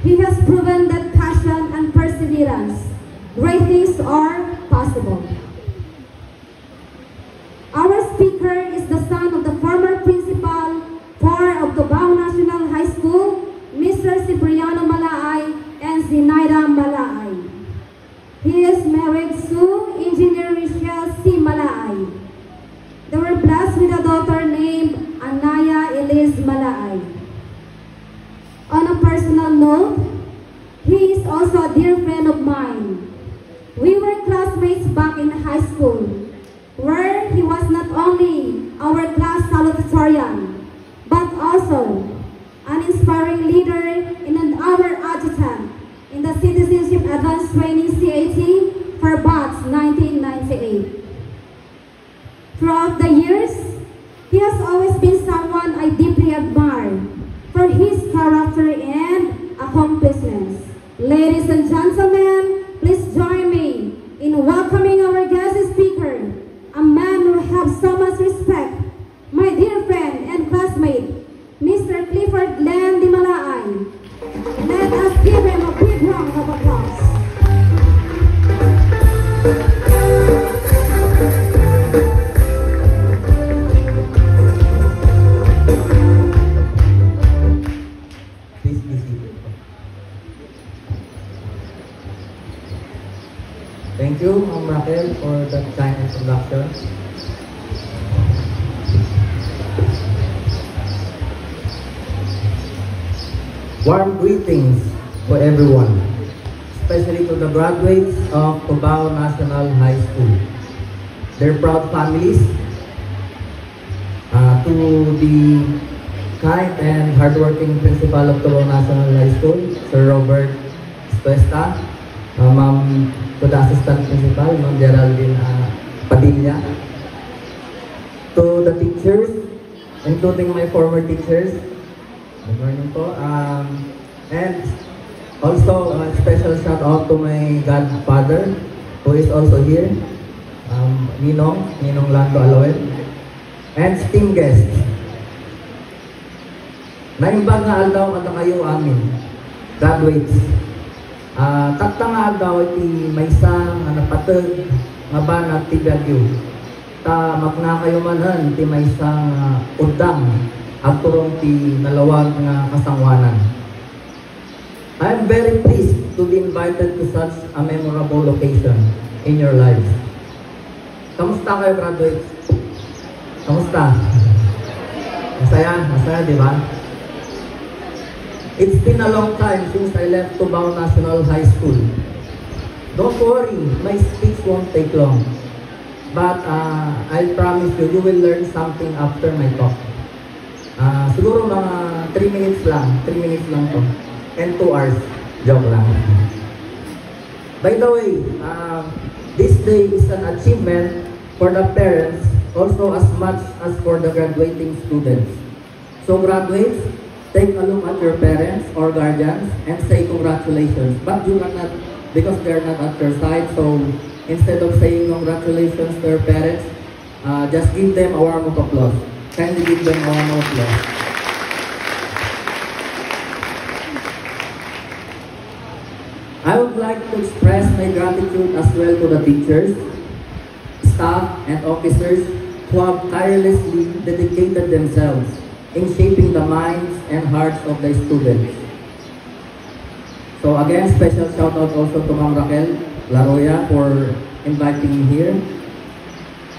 He has proven that passion and perseverance, great things are possible. Our speaker is the son of the former principal of Cubao National High School, Mr. Cipriano Malaay and Zinaida Malaay. He is married to Engineer Michelle C. Malaay. They were blessed with a daughter named Anaya Eliz Malaay. On a personal note, he is also a dear friend of mine. We were classmates back in high school, where he was not only our class salutatorian, but also an inspiring leader in our adjutant in the Citizenship Advanced Training CAT for batch 1998. Throughout the years, he has always been someone I deeply admire for his character and accomplishments. Ladies and gentlemen, please join me in welcoming our guest speaker, a man who has so much respect, my dear friend and classmate, Mr. Clifford Glenn Di Malaay. Let us give him a big round of applause. Please be seated. Thank you, Ma'am Raquel, for that kind introduction. Warm greetings for everyone, especially to the graduates of Cubao National High School, their proud families, to the kind and hardworking principal of Cubao National High School, Sir Robert Estuesta, Ma'am, to the assistant principal, Ma'am Geraldine Padilla, to the teachers, including my former teachers. Good morning po. And also a special shout out to my godfather who is also here, Ninong Lando Aloy, and steam guests. Naimbag nga aldaw kada kayo amin, graduates. Tatta nga aldaw iti maysa nga napateg nga banat ti Baguio. Ta makna kayo manan ti maysa nga udang at turong ti nalawag nga kasangwanan. I am very pleased to be invited to such a memorable occasion in your lives. Kamusta kayo, graduates? Kamusta? Masaya, di ba? It's been a long time since I left Cubao National High School. Don't worry, my speech won't take long. But I promise you, you will learn something after my talk. Siguro mga 3 minutes lang to. And 2 hours. Joke lang. By the way, this day is an achievement for the parents, also as much as for the graduating students. So graduates, take a look at your parents or guardians and say congratulations. But you cannot, because they are not at your side, so instead of saying congratulations to your parents, just give them a warm of applause. Kindly give them a warm of applause. I would like to express my gratitude as well to the teachers, staff, and officers who have tirelessly dedicated themselves in shaping the minds and hearts of the students. So again, special shout out also to Ma'am Raquel Laroya for inviting me here.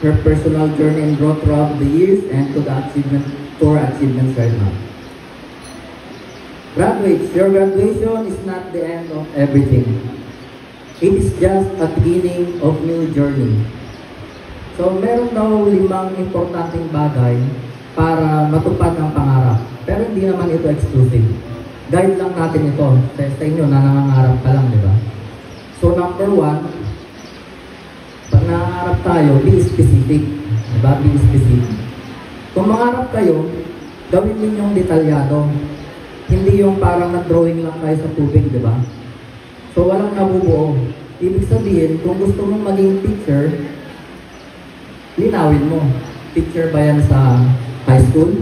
Her personal journey and growth throughout the years, and to her achievements right now. Graduates, your graduation is not the end of everything. It is just a beginning of new journey. So meron daw 5 importanteng bagay para matupad ang pangarap. Pero hindi naman ito exclusive. Guide lang natin ito sa inyo na nangangarap pa lang, di ba? So number 1, pag nangangarap tayo, be specific. Diba? Be specific. Kung mangarap kayo, gawin ninyong detalyado. Hindi yung parang nag-drawing lang kayo sa tubig, di ba? So walang nabubuo. Ibig sabihin, kung gusto mong maging teacher, linawin mo. Teacher ba yan sa high school,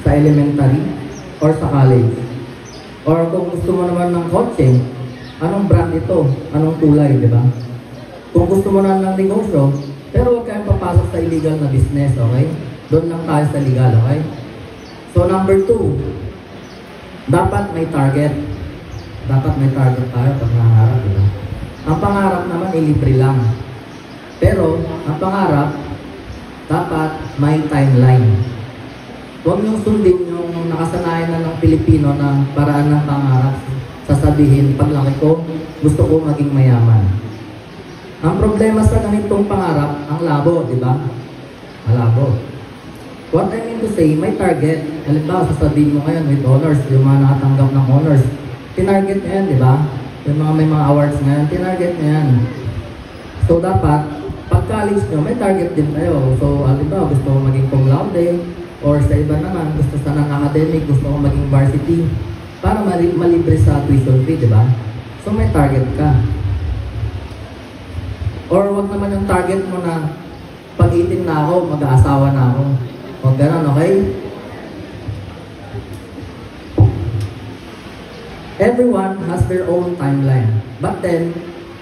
sa elementary, or sa college? Or kung gusto mo naman ng kotse, anong brand ito? Anong kulay, di ba? Kung gusto mo na ng negosyo, pero huwag kayong papasok sa illegal na business, okay? Doon lang tayo sa legal, okay? So number 2, dapat may target. Dapat may target tayo pag nangarap, di ba? Ang pangarap naman ay libre lang. Pero, ang pangarap, dapat may timeline. Huwag niyong sundin yung nakasanayan na ng Pilipino na paraan ng pangarap. Sasabihin, paglaki ko, gusto ko maging mayaman. Ang problema sa ganitong pangarap, ang labo, di ba? Malabo. What I mean to say, may target. Halimbawa, sasabihin mo ngayon with honors, yung mga nakatanggap ng honors. Tinarget nyo yan, di ba? Yung mga may mga awards ngayon, tinarget nyo yan. So, dapat, pag college nyo, may target din kayo. So, halimbawa, gusto ko maging cum laude, or sa iba naman, gusto sa non-academic, gusto ko maging varsity, para malibre sa tuition fee, di ba? So, may target ka. Or wag naman yung target mo na pag 18 na ako, mag-aasawa na ako. Huwag ganun, okay? Everyone has their own timeline. But then,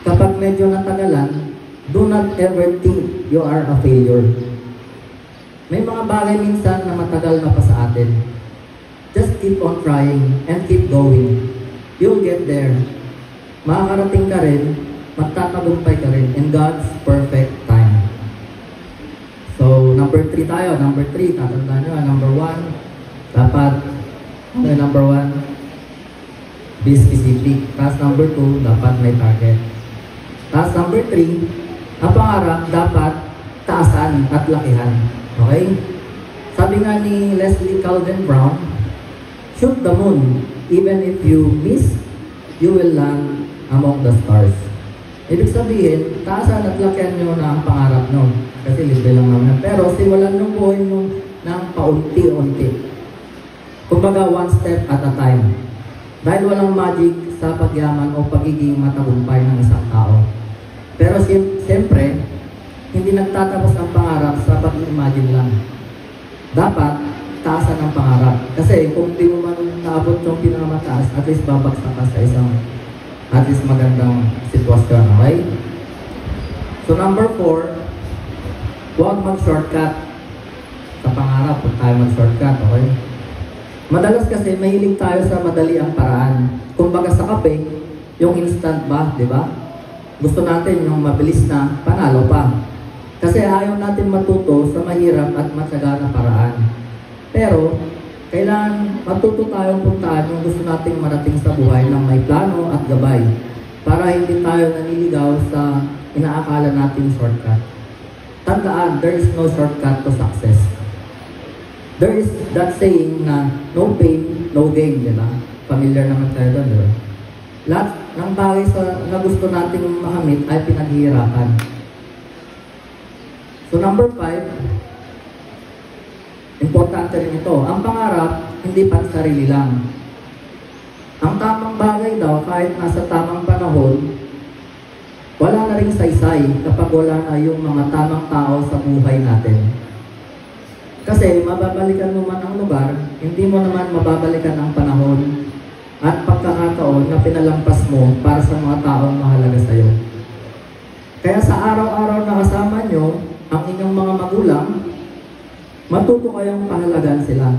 kapag medyo natagalan, do not ever think you are a failure. May mga bagay minsan na matagal na pa sa atin. Just keep on trying and keep going. You'll get there. Makakarating ka rin, magtatagumpay ka rin in God's perfect time. So, number 3 tayo. Number 3, tatandaan nyo. Number 1, dapat, number 1, be specific. Tapos number 2, dapat may target. Tapos number 3, ang pangarap dapat taasan at lakihan. Okay? Sabi nga ni Leslie Calvin Brown, shoot the moon. Even if you miss, you will land among the stars. Ibig sabihin, taasan at lakihan nyo na ang pangarap nyo. Kasi libre lang naman. Pero simulan nyo buhay mo ng paunti-unti. Kumbaga, one step at a time. Dahil walang magic sa pagyaman o pagiging matagumpay ng isang tao. Pero siyempre, hindi nagtatapos ang pangarap sa pag-imagine lang. Dapat, taasan ang pangarap. Kasi kung di mo man naabot yung pinakamataas, at least babagsak ka sa isang at least magandang sitwasyon, okay? So number 4, huwag mag-shortcut sa pangarap. Huwag tayo mag-shortcut, okay? Madalas kasi mahilig tayo sa madali ang paraan. Kumbaga sa kape, yung instant ba, di ba? Gusto natin yung mabilis na, panalo pa. Kasi ayaw natin matuto sa mahirap at matyaga na paraan. Pero, kailangan matuto tayong puntaan yung gusto nating marating sa buhay ng may plano at gabay para hindi tayo naniligaw sa inaakala nating shortcut. Tandaan, there is no shortcut to success. There is that saying na no pain, no gain, di ba? Familiar naman tayo doon, di ba? Lahat ng bagay na gusto nating makamit ay pinaghihirapan. So number 5, importante rin ito. Ang pangarap, hindi pansarili lang. Ang tamang bagay daw, kahit nasa tamang panahon, wala na ring saysay kapag wala na yung mga tamang tao sa buhay natin. Kasi mababalikan mo man ang lugar, hindi mo naman mababalikan ang panahon at pagkakataon na pinalampas mo para sa mga taong mahalaga sa iyo. Kaya sa araw-araw na kasama nyo, ang inyong mga magulang, matuto kayong pahalagan sila.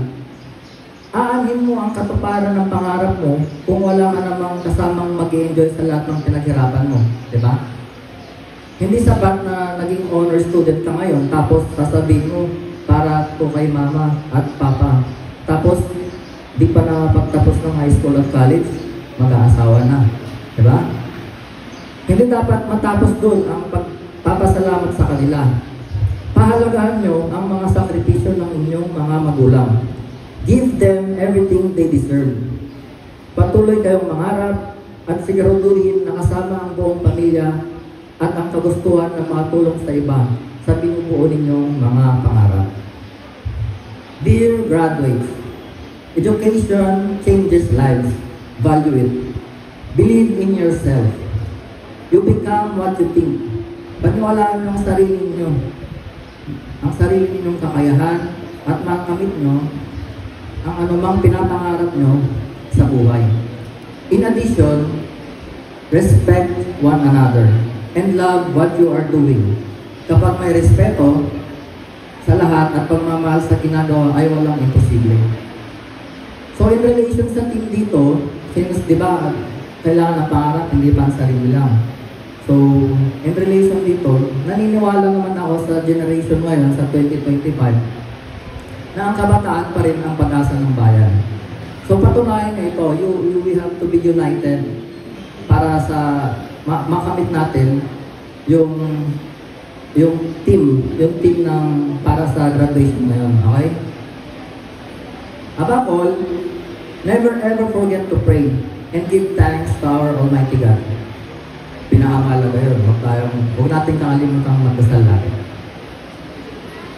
Aanhin mo ang katuparan ng pangarap mo kung wala ka namang kasamang mag-enjoy sa lahat ng pinaghirapan mo. Diba? Hindi sapat na naging honor student ka ngayon tapos sasabihin mo, para to kay mama at papa. Tapos, di pa nakapagtapos ng high school at college, mag-aasawa na. Diba? Hindi dapat matapos doon ang pagpapasalamat sa kanila. Pahalagahan nyo ang mga sakripisyo ng inyong mga magulang. Give them everything they deserve. Patuloy kayong mangarap at siguraduhin na kasama ang buong pamilya at ang kagustuhan na makatulong sa iba sa binubuo ninyong mga pangarap. Dear graduates, education changes lives. Value it. Believe in yourself. You become what you think. Paniwalaan nyo ang sarili ninyo. Ang sarili ninyong kakayahan at makamit nyo ang anumang pinapangarap nyo sa buhay. In addition, respect one another and love what you are doing. Kapag may respeto sa lahat at pagmamahal sa ginagawa ay walang imposible. So in relation sa team dito, since di ba, kailangan na pangarap, hindi pa ang sarili lang. So, in relation dito, naniniwala naman ako sa generation ngayon, sa 2025, na ang kabataan pa rin ang pag-asa ng bayan. So, patunayan na ito, we have to be united para sa makamit natin yung team ng para sa graduation ngayon, okay? Above all, never ever forget to pray and give thanks to our Almighty God. Pinakamalaga yun. Huwag natin kakalimutan magdasal natin.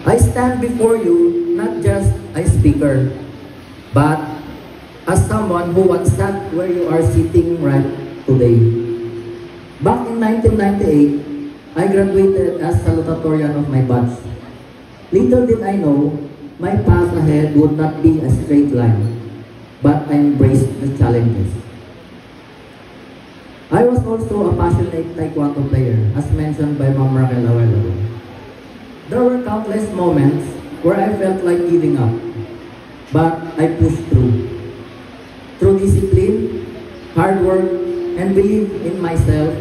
I stand before you not just a speaker, but as someone who once sat where you are sitting right today. Back in 1998, I graduated as salutatorian of my batch. Little did I know, my path ahead would not be a straight line, but I embraced the challenges. I was also a passionate Taekwondo player, as mentioned by Ma'am Raquel a while ago. There were countless moments where I felt like giving up, but I pushed through. Through discipline, hard work, and belief in myself,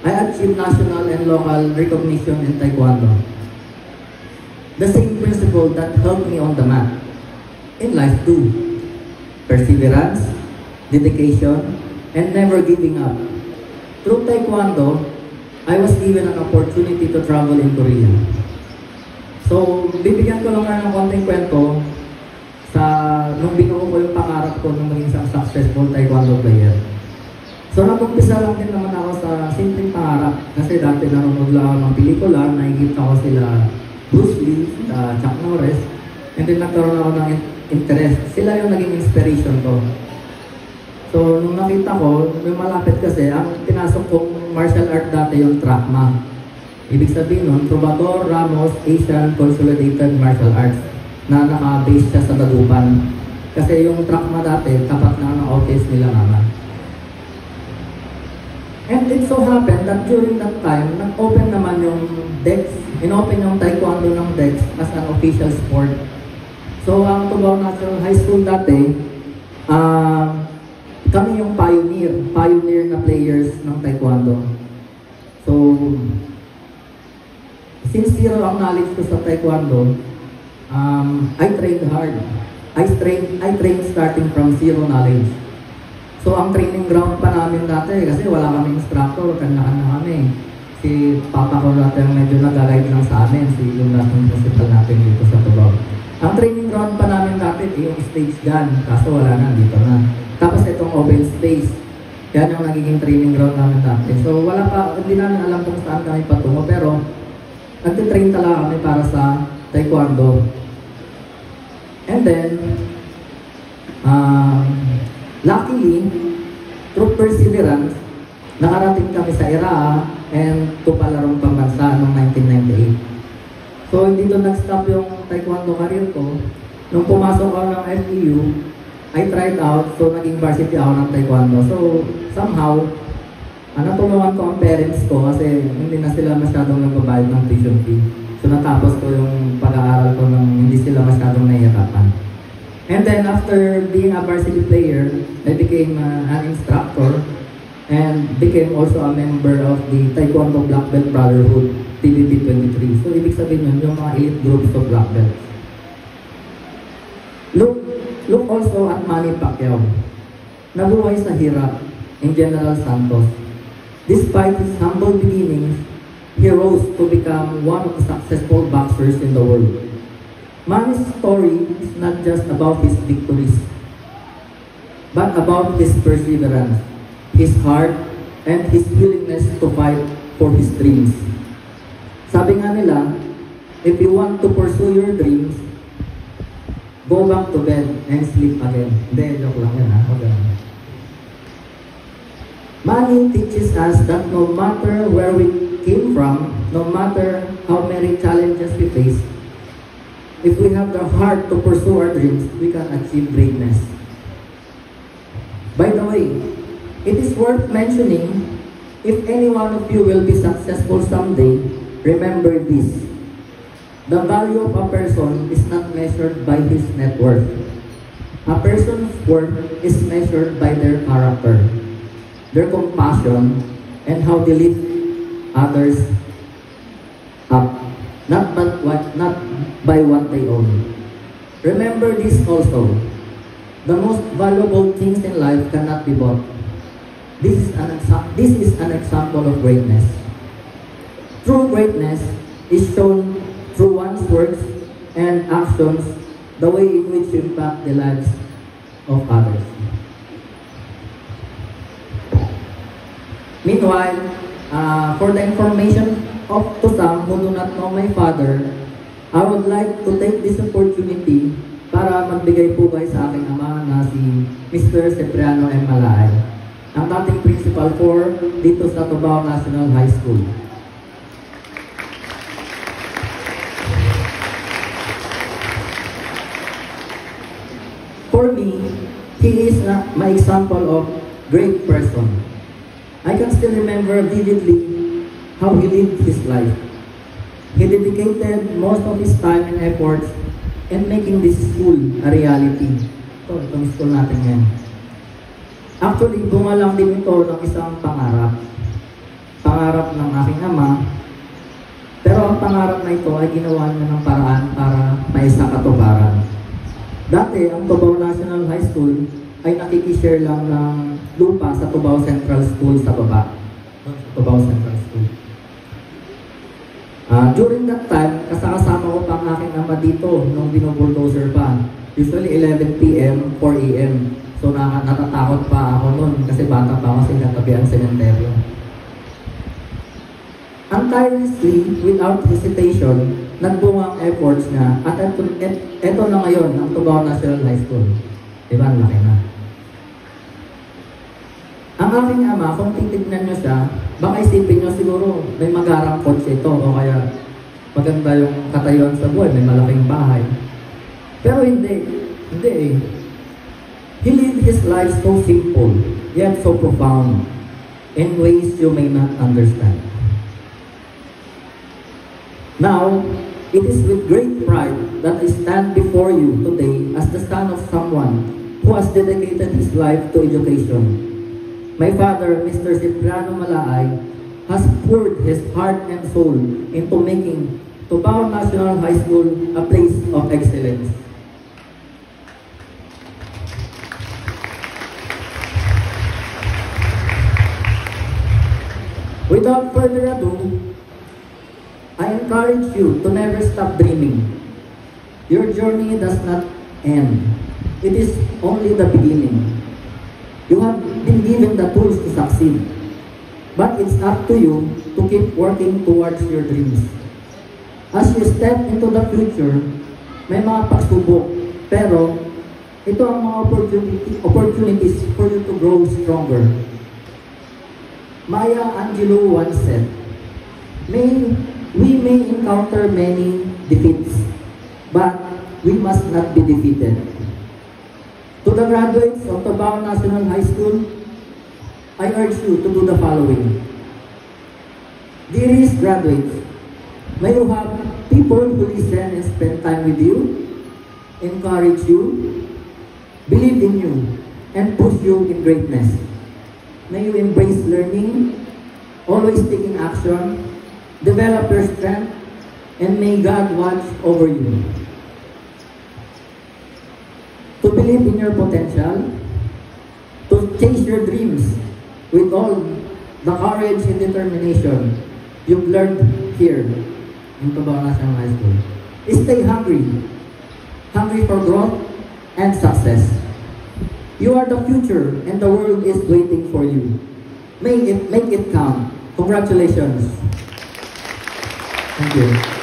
I achieved national and local recognition in Taekwondo. The same principle that helped me on the mat, in life too. Perseverance, dedication, and never giving up. Through Taekwondo, I was given an opportunity to travel in Korea. So, bibigyan ko lang kayo ng konting kwento sa nung binuo ko yung pangarap ko nung maging isang successful Taekwondo player. So, nag-umpisa lang din naman ako sa simpleng pangarap. Kasi dati nanonood lang ako ng pelikula, nakikita ko sila Bruce Lee, Chuck Norris, and then nagkaroon ako ng interest. Sila yung naging inspiration ko. So, nung nakita ko, yung malapit kasi, ang pinasok kong martial art dati yung TRACMA. Ibig sabihin nun, Trovador Ramos Asian Consolidated Martial Arts na naka-base siya sa Dagupan. Kasi yung TRACMA dati, tapat na ng office nila naman. And it so happened that during that time, nag-open naman yung DEX, in-open yung Taekwondo ng DEX as an official sport. So, ang Tubao National High School dati, kami yung pioneer na players ng Taekwondo. So, since zero ang knowledge ko sa Taekwondo, I trained hard. I trained starting from zero knowledge. So, ang training ground pa namin dati, kasi wala kaming instructor, kanya-kanya kami. Si Papa ko dati ang medyo nag-guide lang sa amin, si yung dating principal natin dito sa Tubao. Ang training ground pa namin dati, yung stage gun, kaso wala na, dito na. Tapos itong open space, yan yung nagiging training ground namin dati. So wala pa, hindi namin alam kung saan kami patungo, pero nagtitrain talaga kami para sa Taekwondo. And then, luckily, through perseverance, nakarating kami sa IRAA and Tupalarong Pambansa noong 1998. So hindi doon nag-stop yung Taekwondo career ko. Nung pumasok ako ng FEU, I tried out, so naging varsity ako ng Taekwondo. So, somehow, natulungan ko ang parents ko kasi hindi na sila masyadong nagbabayad ng tuition fee. So, natapos ko yung pag-aaral ko nang hindi sila masyadong nahihirapan. And then, after being a varsity player, I became an instructor and became also a member of the Taekwondo Black Belt Brotherhood, TBB 23. So, ibig sabihin yun, yung mga elite groups of Black Belts. Look also at Manny Pacquiao. Nabuhay sa hirap in General Santos. Despite his humble beginnings, he rose to become one of the successful boxers in the world. Manny's story is not just about his victories, but about his perseverance, his heart, and his willingness to fight for his dreams. Sabi nga nila, if you want to pursue your dreams, go back to bed and sleep again. Hindi, joke lang yan ha. Manny teaches us that no matter where we came from, no matter how many challenges we face, if we have the heart to pursue our dreams, we can achieve greatness. By the way, It is worth mentioning, if any one of you will be successful someday, remember this. The value of a person is not measured by his net worth. A person's worth is measured by their character, their compassion, and how they lift others up, not by what they own. Remember this also. The most valuable things in life cannot be bought. This is an example of greatness. True greatness is shown through one's words and actions, the way in which you impact the lives of others. Meanwhile, for the information to some who do not know my father, I would like to take this opportunity para magbigay po kayo sa aking ama na si Mr. Cipriano M. Malay, ang dating principal for dito sa Tubao National High School. For me, he is my example of great person. I can still remember vividly how he lived his life. He dedicated most of his time and efforts in making this school a reality. Itong school natin yan. Actually, bunga lang din ito ng isang pangarap. Pangarap ng aking ama. Pero ang pangarap na ito ay ginawa niya ng paraan para maisakatuparan. Dati, ang Tubao National High School ay nakikishare lang ng lupa sa Tubao Central School sa baba. Tubao Central School. During that time, kasama ko pa ang aking ama dito nung binubulldozer pa. Usually 11 p.m., 4 a.m. So natatakot pa ako noon kasi bata pa ako sa katabi ang sementeryo. Tirelessly, without hesitation, nagbunga ang efforts niya at eto na ngayon ang Tubao National High School. Diba, ang laki na. Ang aking ama, kung titignan nyo siya, baka isipin nyo siguro may magarang kotse ito o kaya maganda yung katayuan sa buhay, may malaking bahay. Pero hindi eh. He lived his life so simple, yet so profound, in ways you may not understand. Now, it is with great pride that I stand before you today as the son of someone who has dedicated his life to education. My father, Mr. Cipriano Malay, has poured his heart and soul into making Tubao National High School a place of excellence. Without further ado, I encourage you to never stop dreaming. Your journey does not end. It is only the beginning. You have been given the tools to succeed. But it's up to you to keep working towards your dreams. As you step into the future, may mga pagsubok, pero ito ang mga opportunities for you to grow stronger. Maya Angelou once said, we may encounter many defeats, but we must not be defeated. To the graduates of Tubao National High School, I urge you to do the following. Dearest graduates, may you have people who listen and spend time with you, encourage you, believe in you, and push you in greatness. May you embrace learning, always taking action, develop your strength, and may God watch over you. To believe in your potential, to chase your dreams with all the courage and determination you've learned here in Tubao National High School. Stay hungry for growth and success. You are the future and the world is waiting for you. Make it count. Congratulations. Thank you.